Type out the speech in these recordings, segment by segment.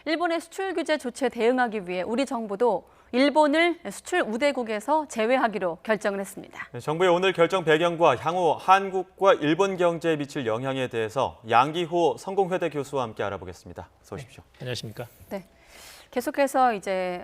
일본의 수출 규제 조치에 대응하기 위해 우리 정부도 일본을 수출 우대국에서 제외하기로 결정을 했습니다. 정부의 오늘 결정 배경과 향후 한국과 일본 경제에 미칠 영향에 대해서 양기호 성공회대 교수와 함께 알아보겠습니다. 어서 오십시오. 네, 안녕하십니까? 네, 계속해서 이제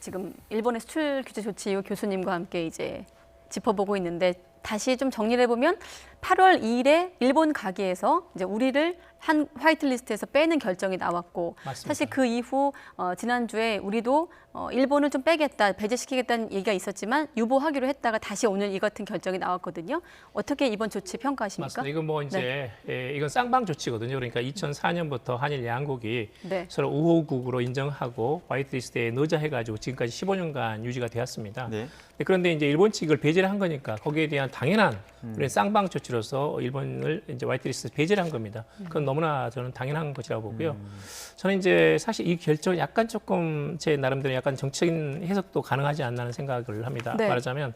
지금 일본의 수출 규제 조치 이후 교수님과 함께 이제 짚어보고 있는데 다시 좀 정리를 해보면 8월 2일에 일본 가계에서 이제 우리를 한 화이트리스트에서 빼는 결정이 나왔고 맞습니다. 사실 그 이후 지난주에 우리도 일본을 좀 빼겠다, 배제시키겠다는 얘기가 있었지만 유보하기로 했다가 다시 오늘 이 같은 결정이 나왔거든요. 어떻게 이번 조치 평가하십니까? 맞습니다. 이건 뭐 이제 이건 쌍방 조치거든요. 그러니까 2004년부터 한일 양국이 네. 서로 우호국으로 인정하고 화이트리스트에 넣자해가지고 지금까지 15년간 유지가 되었습니다. 네. 그런데 이제 일본 측이 이걸 배제를 한 거니까 거기에 대한 당연한 우리 쌍방 조치로서 일본을 이제 화이트리스트 배제를 한 겁니다. 그건 너무나 저는 당연한 것이라고 보고요. 저는 이제 사실 이 결정 약간 조금 제 나름대로 약간 정치적인 해석도 가능하지 않나는 생각을 합니다. 네. 말하자면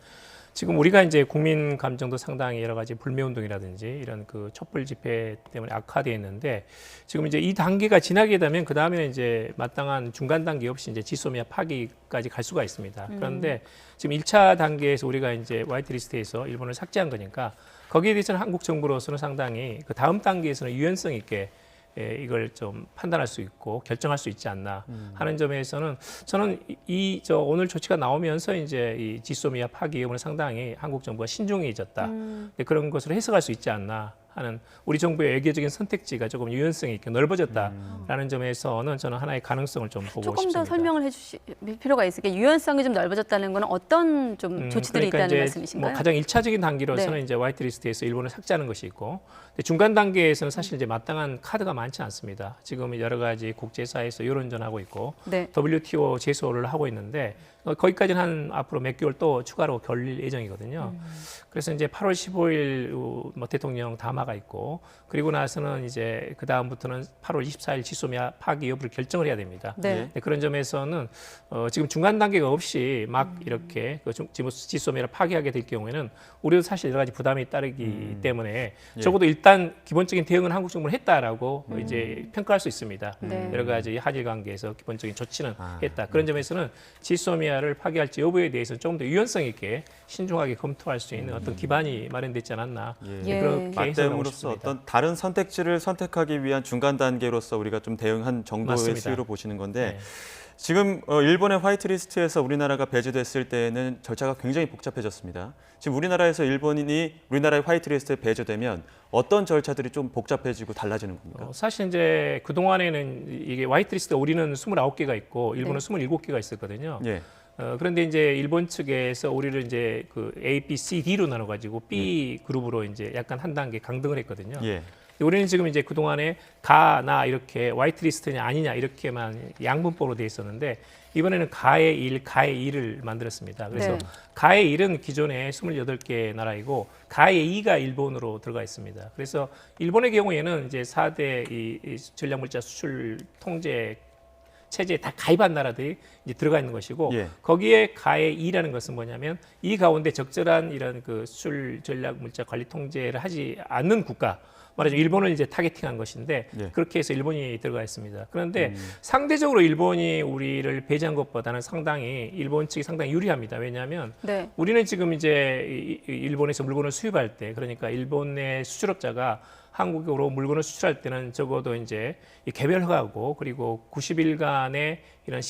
지금 우리가 이제 국민 감정도 상당히 여러 가지 불매운동이라든지 이런 그 촛불 집회 때문에 악화되어 있는데 지금 이제 이 단계가 지나게 되면 그 다음에는 이제 마땅한 중간 단계 없이 이제 지소미아 파기까지 갈 수가 있습니다. 그런데 지금 1차 단계에서 우리가 이제 화이트리스트에서 일본을 삭제한 거니까 거기에 대해서는 한국 정부로서는 상당히 그 다음 단계에서는 유연성 있게 이걸 좀 판단할 수 있고 결정할 수 있지 않나 하는 점에서는 저는 오늘 조치가 나오면서 이제 이 지소미아 파기 의혹을 상당히 한국 정부가 신중해졌다. 그런 것으로 해석할 수 있지 않나 하는 우리 정부의 외교적인 선택지가 조금 유연성이 있게 넓어졌다라는 점에서는 저는 하나의 가능성을 좀 보고 조금 싶습니다. 더 설명을 해주실 필요가 있을게요. 유연성이 좀 넓어졌다는 것은 어떤 좀 조치들이 그러니까 있다는 이제 말씀이신가요? 뭐 가장 1차적인 단계로서는 네. 이제 화이트리스트에서 일본을 삭제하는 것이 있고 중간 단계에서는 사실 이제 마땅한 카드가 많지 않습니다. 지금 여러 가지 국제사회에서 여론전하고 있고 네. WTO 제소를 하고 있는데 거기까지는 한 앞으로 몇 개월 또 추가로 결릴 예정이거든요. 그래서 이제 8월 15일 뭐 대통령 담화가 있고 그리고 나서는 이제 그 다음부터는 8월 24일 지소미아 파기 여부를 결정을 해야 됩니다. 네. 그런 점에서는 지금 중간 단계가 없이 막 이렇게 지소미아를 파기하게 될 경우에는 우리도 사실 여러 가지 부담이 따르기 때문에 적어도 일단 기본적인 대응은 한국 정부는 했다라고 이제 평가할 수 있습니다. 네. 여러 가지 한일 관계에서 기본적인 조치는 했다. 그런 점에서는 지소미아를 파기할지 여부에 대해서 좀 더 유연성 있게 신중하게 검토할 수 있는 어떤 기반이 마련됐지 않았나 예. 그렇게 해석하고 맞대응으로서 싶습니다. 어떤 다른 선택지를 선택하기 위한 중간 단계로서 우리가 좀 대응한 정도의 맞습니다. 수위로 보시는 건데 네. 지금 일본의 화이트리스트에서 우리나라가 배제됐을 때에는 절차가 굉장히 복잡해졌습니다. 지금 우리나라에서 일본인이 우리나라의 화이트리스트에 배제되면 어떤 절차들이 좀 복잡해지고 달라지는 겁니까? 사실 이제 그동안에는 이게 화이트리스트가 우리는 29개가 있고 일본은 27개가 있었거든요. 예. 그런데 이제 일본 측에서 우리를 이제 그 A, B, C, D로 나눠가지고 B 그룹으로 이제 약간 한 단계 강등을 했거든요. 예. 우리는 지금 이제 그동안에 가, 나 이렇게 화이트리스트냐 아니냐 이렇게만 양분법으로 돼 있었는데 이번에는 가의 1, 가의 2를 만들었습니다. 그래서 네. 가의 1은 기존에 28개 나라이고 가의 2가 일본으로 들어가 있습니다. 그래서 일본의 경우에는 이제 4대 이 전략물자 수출 통제 체제에 다 가입한 나라들이 이제 들어가 있는 것이고 예. 거기에 가의 2라는 것은 뭐냐면 이 가운데 적절한 이런 그 수출 전략 물자 관리 통제를 하지 않는 국가 말하자면 일본을 이제 타겟팅한 것인데 예. 그렇게 해서 일본이 들어가 있습니다. 그런데 상대적으로 일본이 우리를 배제한 것보다는 상당히 일본 측이 상당히 유리합니다. 왜냐하면 네. 우리는 지금 이제 일본에서 물건을 수입할 때 그러니까 일본의 수출업자가 한국으로 물건을 수출할 때는 적어도 이제 개별 허가고 그리고 90일간의 이런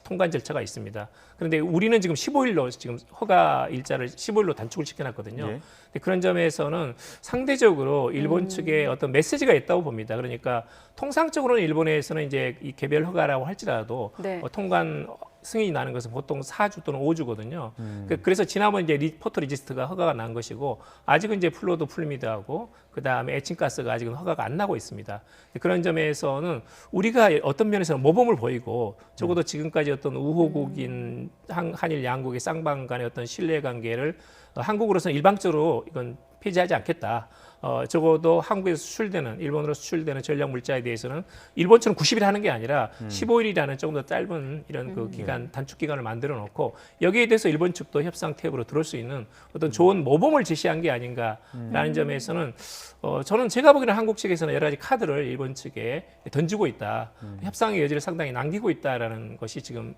통관 절차가 있습니다. 그런데 우리는 지금 15일로 지금 허가 일자를 15일로 단축을 시켜놨거든요. 예. 근데 그런 점에서는 상대적으로 일본 측에 어떤 메시지가 있다고 봅니다. 그러니까 통상적으로는 일본에서는 이제 이 개별 허가라고 할지라도 네. 통관 승인이 나는 것은 보통 4주 또는 5주거든요. 그래서 지난번 이제 포터 리지스트가 허가가 난 것이고 아직은 이제 플로도 풀미드하고 그 다음에 에칭가스가 아직은 허가가 안 나고 있습니다. 그런 점에서는 우리가 어떤 면에서는 모범을 보이고 적어도 지금까지 어떤 우호국인 한일 양국의 쌍방 간의 어떤 신뢰관계를 한국으로서는 일방적으로 이건 폐지하지 않겠다. 적어도 한국에서 수출되는 일본으로 수출되는 전략 물자에 대해서는 일본처럼 90일 하는 게 아니라 15일이라는 조금 더 짧은 이런 그 기간 단축 기간을 만들어 놓고 여기에 대해서 일본 측도 협상 탭으로 들어올 수 있는 어떤 좋은 모범을 제시한 게 아닌가라는 점에서는 저는 제가 보기에는 한국 측에서는 여러 가지 카드를 일본 측에 던지고 있다. 협상의 여지를 상당히 남기고 있다라는 것이 지금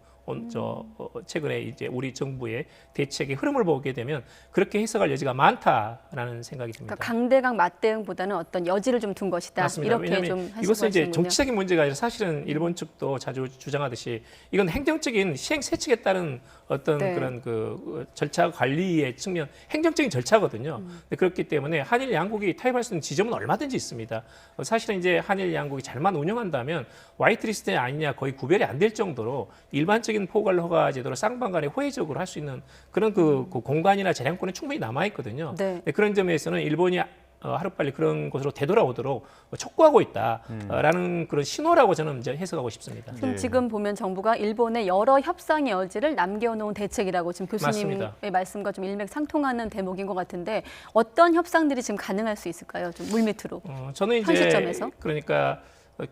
최근에 이제 우리 정부의 대책의 흐름을 보게 되면 그렇게 해석할 여지가 많다라는 생각이 듭니다. 그러니까 강대강 맞대응보다는 어떤 여지를 좀 둔 것이다. 맞습니다. 이렇게 왜냐하면 좀 이것은 이제 하시는군요. 정치적인 문제가 아니라 사실은 일본 측도 자주 주장하듯이 이건 행정적인 시행 세칙에 따른 어떤 네. 그런 그 절차 관리의 측면, 행정적인 절차거든요. 근데 그렇기 때문에 한일 양국이 타협할 수 있는 지점은 얼마든지 있습니다. 사실은 이제 한일 양국이 잘만 운영한다면 화이트리스트 아니냐 거의 구별이 안 될 정도로 일반적인 포괄 허가 제도로 쌍방간에 호혜적으로 할 수 있는 그런 그 공간이나 재량권이 충분히 남아 있거든요. 네. 그런 점에서는 일본이 하루빨리 그런 곳으로 되돌아오도록 촉구하고 있다라는 그런 신호라고 저는 이제 해석하고 싶습니다. 그럼 예. 지금 보면 정부가 일본의 여러 협상의 여지를 남겨놓은 대책이라고 지금 교수님의 맞습니다. 말씀과 좀 일맥상통하는 대목인 것 같은데 어떤 협상들이 지금 가능할 수 있을까요? 좀 물밑으로. 저는 현 이제 시점에서? 그러니까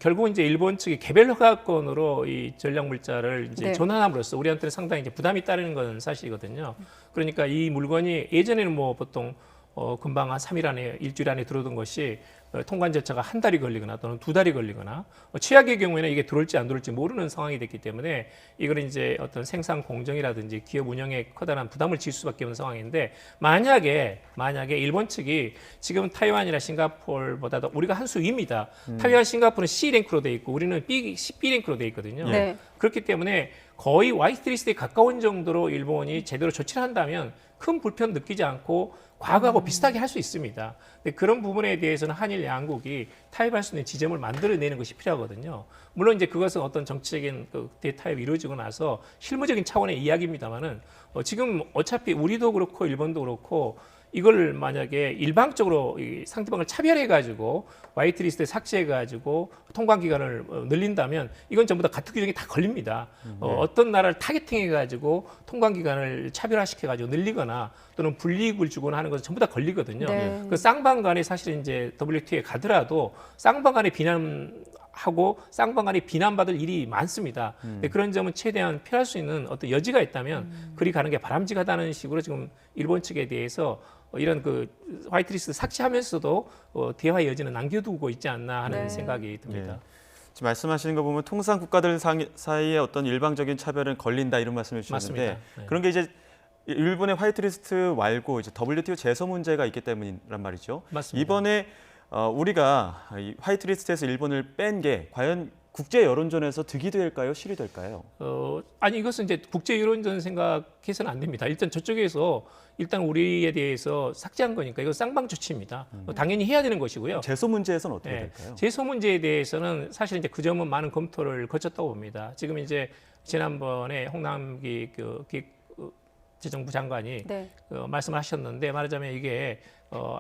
결국 이제 일본 측이 개별 허가권으로 이 전략 물자를 이제 네. 전환함으로써 우리한테는 상당히 이제 부담이 따르는 건 사실이거든요. 그러니까 이 물건이 예전에는 뭐 보통 금방 한 3일 안에 일주일 안에 들어오던 것이 통관 절차가 한 달이 걸리거나 또는 두 달이 걸리거나 최악의 경우에는 이게 들어올지 안 들어올지 모르는 상황이 됐기 때문에 이걸 이제 어떤 생산 공정이라든지 기업 운영에 커다란 부담을 질 수밖에 없는 상황인데 만약에 일본 측이 지금 타이완이나 싱가포르보다도 우리가 한 수 위입니다. 타이완, 싱가포르는 C 랭크로 돼 있고 우리는 B 랭크로 돼 있거든요. 네. 그렇기 때문에 거의 화이트리스트에 가까운 정도로 일본이 제대로 조치를 한다면 큰 불편 느끼지 않고 과거하고 비슷하게 할 수 있습니다. 근데 그런 부분에 대해서는 한일 양국이 타협할 수 있는 지점을 만들어내는 것이 필요하거든요. 물론 이제 그것은 어떤 정치적인 그 대타협이 이루어지고 나서 실무적인 차원의 이야기입니다만은 지금 어차피 우리도 그렇고 일본도 그렇고 이걸 만약에 일방적으로 이 상대방을 차별해가지고 화이트리스트에 삭제해가지고 통관 기간을 늘린다면 이건 전부 다 같은 규정이 다 걸립니다. 어떤 나라를 타겟팅해가지고 통관 기간을 차별화시켜가지고 늘리거나 또는 불이익을 주거나 하는 것은 전부 다 걸리거든요. 네. 그 쌍방간에 사실 이제 WTO에 가더라도 쌍방간의 비난하고 쌍방간이 비난받을 일이 많습니다. 근데 그런 점은 최대한 피할 수 있는 어떤 여지가 있다면 그리 가는 게 바람직하다는 식으로 지금 일본 측에 대해서 이런 그 화이트리스트 삭제하면서도 대화의 여지는 남겨두고 있지 않나 하는 네. 생각이 듭니다. 지금 말씀하시는 거 보면 통상 국가들 사이에 어떤 일방적인 차별은 걸린다 이런 말씀을 주셨는데 맞습니다. 네. 그런 게 이제 일본의 화이트리스트 말고 이제 WTO 제소 문제가 있기 때문이란 말이죠. 맞습니다. 이번에 우리가 이 화이트리스트에서 일본을 뺀 게 과연 국제 여론전에서 득이 될까요, 실이 될까요? 아니 이것은 이제 국제 여론전 생각해서는 안 됩니다. 일단 저쪽에서 일단 우리에 대해서 삭제한 거니까 이거 쌍방 조치입니다. 당연히 해야 되는 것이고요. 제소 문제에서는 어떻게 네. 될까요? 제소 문제에 대해서는 사실 이제 그 점은 많은 검토를 거쳤다고 봅니다. 지금 이제 지난번에 홍남기 재정부 장관이 네. 말씀을 하셨는데 말하자면 이게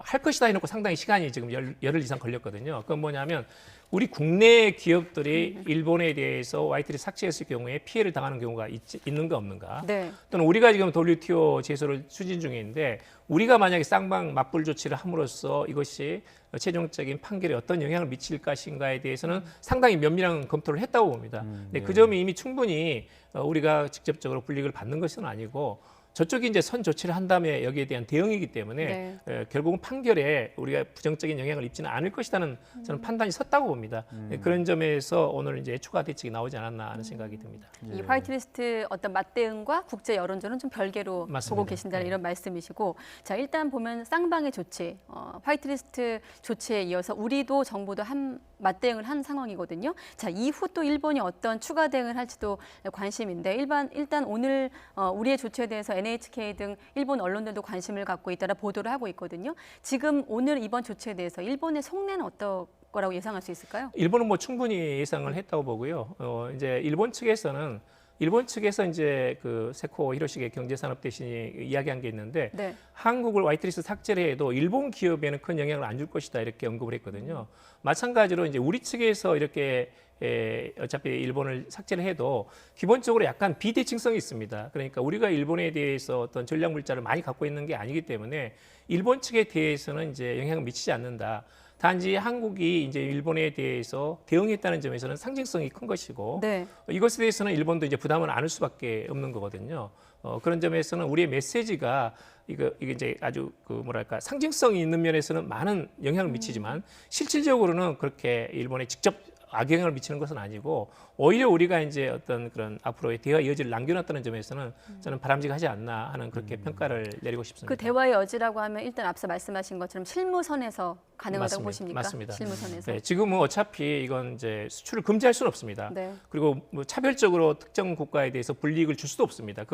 할 것이다 해놓고 상당히 시간이 지금 열흘 이상 걸렸거든요. 그건 뭐냐면 우리 국내 기업들이 일본에 대해서 화이트를 삭제했을 경우에 피해를 당하는 경우가 있는가 없는가. 네. 또는 우리가 지금 WTO 제소를 추진 중인데 우리가 만약에 쌍방 맞불 조치를 함으로써 이것이 최종적인 판결에 어떤 영향을 미칠 것인가에 대해서는 상당히 면밀한 검토를 했다고 봅니다. 근데 그 점이 이미 충분히 우리가 직접적으로 불이익을 받는 것은 아니고 저쪽이 이제 선 조치를 한 다음에 여기에 대한 대응이기 때문에 결국은 판결에 우리가 부정적인 영향을 입지는 않을 것이라는 저는 판단이 섰다고 봅니다. 그런 점에서 오늘 이제 추가 대책이 나오지 않았나 하는 생각이 듭니다. 이 화이트리스트 어떤 맞대응과 국제 여론전은 좀 별개로 맞습니다. 보고 계신다는 이런 말씀이시고, 자 일단 보면 쌍방의 조치, 화이트리스트 조치에 이어서 우리도 정부도 한 맞대응을 한 상황이거든요. 자 이후 또 일본이 어떤 추가 대응을 할지도 관심인데 일단 오늘 우리의 조치에 대해서 NHK 등 일본 언론들도 관심을 갖고 있다라 보도를 하고 있거든요. 지금 오늘 이번 조치에 대해서 일본의 속내는 어떨 거라고 예상할 수 있을까요? 일본은 뭐 충분히 예상을 했다고 보고요. 이제 일본 측에서 이제 그 세코 히로시게 경제산업 대신이 이야기한 게 있는데 네. 한국을 화이트리스트 삭제를 해도 일본 기업에는 큰 영향을 안 줄 것이다 이렇게 언급을 했거든요. 마찬가지로 이제 우리 측에서 이렇게 어차피 일본을 삭제를 해도 기본적으로 약간 비대칭성이 있습니다. 그러니까 우리가 일본에 대해서 어떤 전략 물자를 많이 갖고 있는 게 아니기 때문에 일본 측에 대해서는 이제 영향을 미치지 않는다. 단지 한국이 이제 일본에 대해서 대응했다는 점에서는 상징성이 큰 것이고 네. 이것에 대해서는 일본도 이제 부담을 안을 수밖에 없는 거거든요. 그런 점에서는 우리의 메시지가 이게 이제 아주 그 뭐랄까 상징성이 있는 면에서는 많은 영향을 미치지만 실질적으로는 그렇게 일본에 직접 악영향을 미치는 것은 아니고 오히려 우리가 이제 어떤 그런 앞으로의 대화 여지를 남겨놨다는 점에서는 저는 바람직하지 않나 하는 그렇게 평가를 내리고 싶습니다. 그 대화의 여지라고 하면 일단 앞서 말씀하신 것처럼 실무선에서 가능하다고 맞습니다. 보십니까? 맞습니다. 실무선에서. 네, 지금은 어차피 이건 이제 수출을 금지할 수는 없습니다. 네. 그리고 뭐 차별적으로 특정 국가에 대해서 불이익을 줄 수도 없습니다.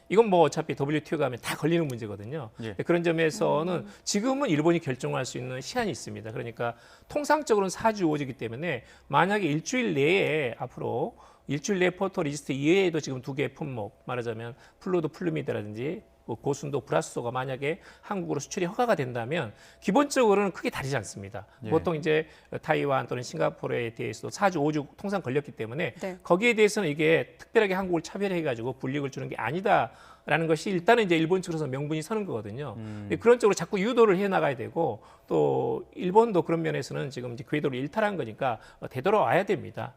이건 뭐 어차피 WTO 가면 다 걸리는 문제거든요. 예. 그런 점에서는 지금은 일본이 결정할 수 있는 시한이 있습니다. 그러니까 통상적으로는 4주 5주이기 때문에 만약에 일주일 내에 앞으로 일주일 내에 포토 리스트 이외에도 지금 2개의 품목 말하자면 플루도 플루미드라든지 고순도 브라스소가 만약에 한국으로 수출이 허가가 된다면 기본적으로는 크게 다르지 않습니다. 예. 보통 보통 이제 타이완 또는 싱가포르에 대해서도 4주 5주 통상 걸렸기 때문에 네. 거기에 대해서는 이게 특별하게 한국을 차별해가지고 불이익을 주는 게 아니다라는 것이 일단은 이제 일본 측으로서 명분이 서는 거거든요. 그런 쪽으로 자꾸 유도를 해 나가야 되고 또 일본도 그런 면에서는 지금 이제 궤도를 일탈한 거니까 되돌아와야 됩니다.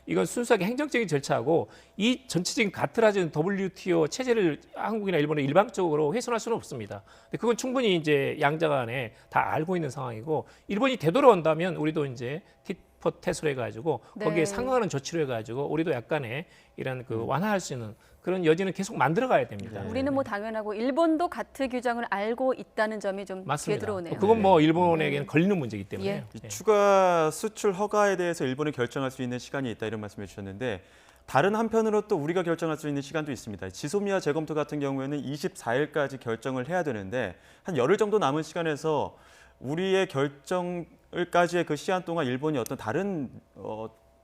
이건 순수하게 행정적인 절차고 이 전체적인 가트라진 WTO 체제를 한국이나 일본에 일방적으로 훼손할 수는 없습니다. 근데 그건 충분히 이제 양자 간에 다 알고 있는 상황이고 일본이 되돌아온다면 우리도 이제 tit-for-tat으로 해가지고 네. 거기에 상응하는 조치로 해가지고 우리도 약간의 이런 그 완화할 수 있는 그런 여지는 계속 만들어가야 됩니다. 네. 우리는 뭐 당연하고 일본도 가트 규정을 알고 있다는 점이 좀 뒤에 맞습니다. 들어오네요. 그건 뭐 일본에게는 걸리는 문제이기 때문에. 예. 예. 추가 수출 허가에 대해서 일본이 결정할 수 있는 시간이 있다 이런 말씀해 주셨는데 다른 한편으로 또 우리가 결정할 수 있는 시간도 있습니다. 지소미아 재검토 같은 경우에는 24일까지 결정을 해야 되는데 한 열흘 정도 남은 시간에서 우리의 결정을까지의 그 시한 동안 일본이 어떤 다른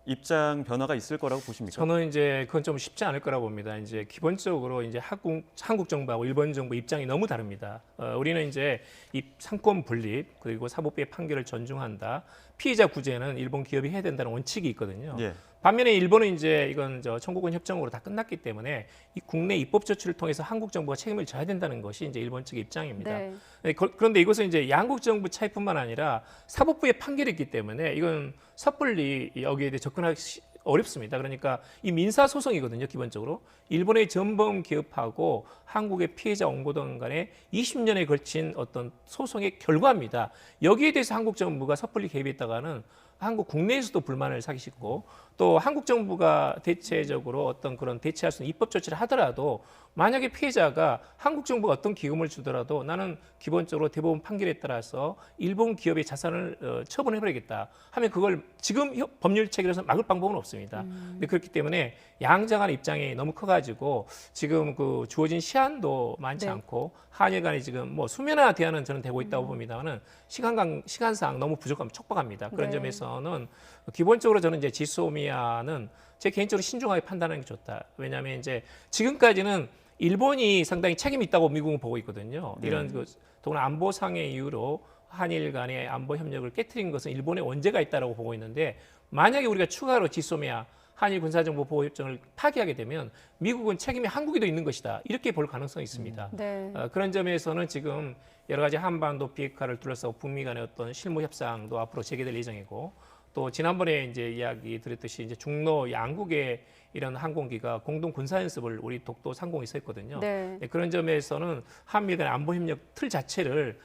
입장 변화가 있을 거라고 보십니까? 저는 이제 그건 좀 쉽지 않을 거라고 봅니다. 이제 기본적으로 이제 한국 정부하고 일본 정부 입장이 너무 다릅니다. 우리는 이제 이 상권 분립 그리고 사법부의 판결을 존중한다. 피해자 구제는 일본 기업이 해야 된다는 원칙이 있거든요. 예. 반면에 일본은 이제 이건 청구권 협정으로 다 끝났기 때문에 이 국내 입법 조치를 통해서 한국 정부가 책임을 져야 된다는 것이 이제 일본 측의 입장입니다. 네. 네, 그런데 이것은 이제 양국 정부 차이뿐만 아니라 사법부의 판결이 있기 때문에 이건 섣불리 여기에 대해 접근하기 어렵습니다. 그러니까 이 민사 소송이거든요, 기본적으로. 일본의 전범 기업하고 한국의 피해자 원고등 간에 20년에 걸친 어떤 소송의 결과입니다. 여기에 대해서 한국 정부가 섣불리 개입했다가는 한국 국내에서도 불만을 사기식고 또 한국 정부가 대체적으로 어떤 그런 대체할 수 있는 입법 조치를 하더라도 만약에 피해자가 한국 정부가 어떤 기금을 주더라도 나는 기본적으로 대법원 판결에 따라서 일본 기업의 자산을 처분해버리겠다 하면 그걸 지금 법률 체계에서 막을 방법은 없습니다. 근데 그렇기 때문에 양자 간의 입장이 너무 커가지고 지금 그 주어진 시한도 많지 네. 않고 한일 간에 지금 뭐 수면화 대화는 저는 되고 있다고 봅니다만은 시간상 너무 부족하면 촉박합니다. 그런 네. 점에서는 기본적으로 저는 이제 지소미아는 제 개인적으로 신중하게 판단하는 게 좋다. 왜냐하면 이제 지금까지는 일본이 상당히 책임이 있다고 미국은 보고 있거든요. 이런 그 더구나 안보상의 이유로 한일 간의 안보 협력을 깨트린 것은 일본의 원죄가 있다고 보고 있는데 만약에 우리가 추가로 지소미아 한일 군사정보 보호협정을 파기하게 되면 미국은 책임이 한국에도 있는 것이다. 이렇게 볼 가능성이 있습니다. 네. 그런 점에서는 지금 여러 가지 한반도 비핵화를 둘러싸고 북미 간의 어떤 실무 협상도 앞으로 재개될 예정이고 또 지난번에 이제 이야기 드렸듯이 이제 중로 양국의 이런 항공기가 공동 군사 연습을 우리 독도 상공에서 했거든요. 네. 네, 그런 점에서는 한미 간의 안보 협력 틀 자체를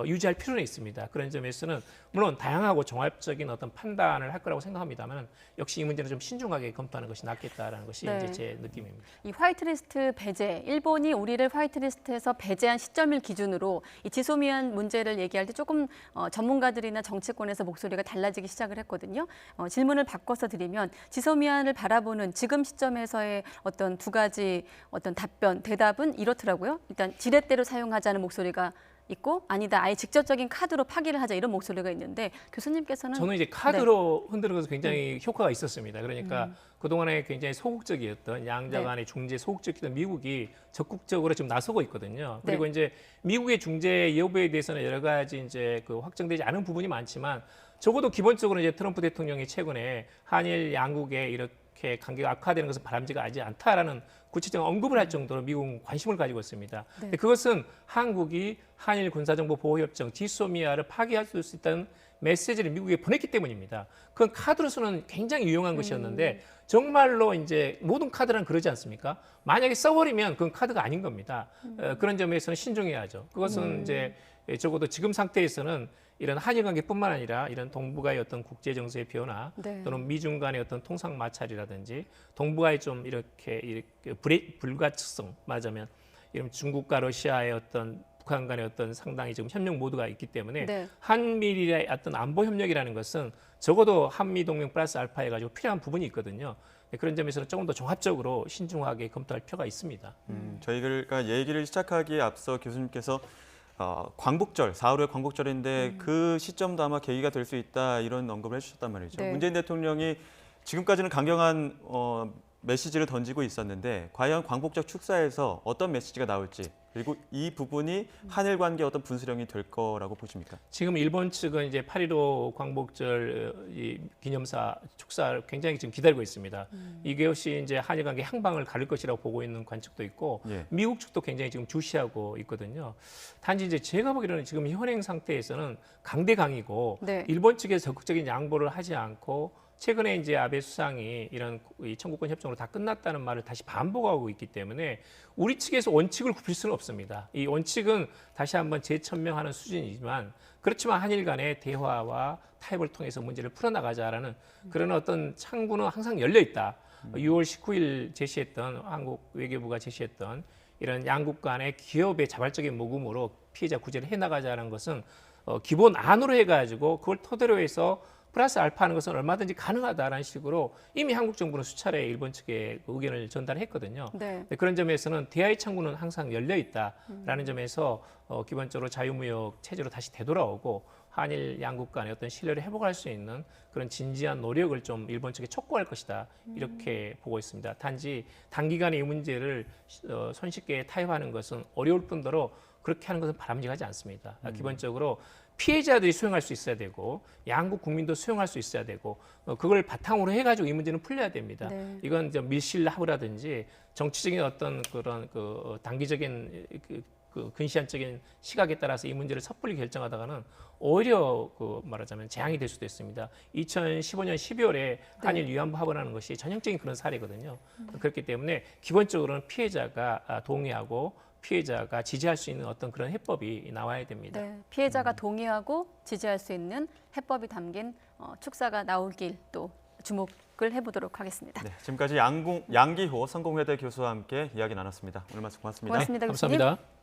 유지할 필요는 있습니다. 그런 점에서는 물론 다양하고 종합적인 어떤 판단을 할 거라고 생각합니다만 역시 이 문제는 좀 신중하게 검토하는 것이 낫겠다라는 것이 네. 이제 제 느낌입니다. 이 화이트리스트 배제, 일본이 우리를 화이트리스트에서 배제한 시점을 기준으로 이 지소미안 문제를 얘기할 때 조금 전문가들이나 정치권에서 목소리가 달라지기 시작을 했거든요. 질문을 바꿔서 드리면 지소미안을 바라보는 지금 시점에서의 어떤 두 가지 어떤 답변, 대답은 이렇더라고요. 일단 지렛대로 사용하자는 목소리가 있고 아니다 아예 직접적인 카드로 파기를 하자 이런 목소리가 있는데 교수님께서는 저는 이제 카드로 흔드는 것은 굉장히 효과가 있었습니다. 그러니까 그동안에 굉장히 소극적이었던 양자 간의 중재 소극적이었던 미국이 적극적으로 지금 나서고 있거든요. 그리고 이제 미국의 중재 여부에 대해서는 여러 가지 이제 그 확정되지 않은 부분이 많지만 적어도 기본적으로 이제 트럼프 대통령이 최근에 한일 양국의 이렇게 관계가 악화되는 것은 바람직하지 않다라는 구체적인 언급을 할 정도로 미국은 관심을 가지고 있습니다. 근데 그것은 한국이 한일 군사정보 보호협정 지소미아를 파기할 수 있다는 메시지를 미국에 보냈기 때문입니다. 그건 카드로서는 굉장히 유용한 것이었는데 정말로 이제 모든 카드란 그러지 않습니까? 만약에 써버리면 그건 카드가 아닌 겁니다. 그런 점에서는 신중해야죠. 그것은 이제 적어도 지금 상태에서는 이런 한일 관계뿐만 아니라 이런 동북아의 어떤 국제 정세의 변화 네. 또는 미중 간의 어떤 통상 마찰이라든지 동북아의 좀 이렇게 불가측성 말하자면 이런 중국과 러시아의 어떤 북한 간의 어떤 상당히 지금 협력 모드가 있기 때문에 네. 한미일의 어떤 안보 협력이라는 것은 적어도 한미 동맹 플러스 알파 해가지고 필요한 부분이 있거든요. 그런 점에서는 조금 더 종합적으로 신중하게 검토할 필요가 있습니다. 저희가 얘기를 시작하기에 앞서 교수님께서 광복절, 4월의 광복절인데 그 시점도 아마 계기가 될 수 있다 이런 언급을 해주셨단 말이죠. 네. 문재인 대통령이 지금까지는 강경한 메시지를 던지고 있었는데 과연 광복절 축사에서 어떤 메시지가 나올지 그리고 이 부분이 한일 관계 어떤 분수령이 될 거라고 보십니까? 지금 일본 측은 이제 8.15 광복절 이 기념사 축사를 굉장히 지금 기다리고 있습니다. 이것이 이제 한일 관계 향방을 가릴 것이라고 보고 있는 관측도 있고 예. 미국 측도 굉장히 지금 주시하고 있거든요. 단지 이제 제가 보기로는 지금 현행 상태에서는 강대강이고 네. 일본 측에서 적극적인 양보를 하지 않고 최근에 이제 아베 수상이 이런 이 청구권 협정으로 다 끝났다는 말을 다시 반복하고 있기 때문에 우리 측에서 원칙을 굽힐 수는 없습니다. 이 원칙은 다시 한번 재천명하는 수준이지만 그렇지만 한일 간의 대화와 타협을 통해서 문제를 풀어나가자라는 그런 어떤 창구는 항상 열려 있다. 6월 19일 제시했던 한국 외교부가 제시했던 이런 양국 간의 기업의 자발적인 모금으로 피해자 구제를 해나가자는 것은 기본 안으로 해가지고 그걸 토대로 해서 플러스 알파하는 것은 얼마든지 가능하다라는 식으로 이미 한국 정부는 수차례 일본 측에 의견을 전달했거든요. 네. 그런 점에서는 대화의 창구는 항상 열려 있다라는 점에서 기본적으로 자유무역 체제로 다시 되돌아오고 한일 양국 간의 어떤 신뢰를 회복할 수 있는 그런 진지한 노력을 좀 일본 측에 촉구할 것이다 이렇게 보고 있습니다. 단지 단기간에 이 문제를 손쉽게 타협하는 것은 어려울 뿐더러 그렇게 하는 것은 바람직하지 않습니다. 기본적으로 피해자들이 수용할 수 있어야 되고 양국 국민도 수용할 수 있어야 되고 그걸 바탕으로 해가지고 이 문제는 풀려야 됩니다. 네. 이건 이제 밀실하고라든지 정치적인 어떤 그런 단기적인 근시안적인 시각에 따라서 이 문제를 섣불리 결정하다가는 오히려 말하자면 재앙이 될 수도 있습니다. 2015년 12월에 한일 위안부 합의라는 것이 전형적인 그런 사례거든요. 그렇기 때문에 기본적으로는 피해자가 동의하고 피해자가 지지할 수 있는 어떤 그런 해법이 나와야 됩니다. 네, 피해자가 동의하고 지지할 수 있는 해법이 담긴 축사가 나오길 또 주목을 해보도록 하겠습니다. 네, 지금까지 양기호 성공회대 교수와 함께 이야기 나눴습니다. 오늘 말씀 고맙습니다. 고맙습니다, 교수님. 감사합니다.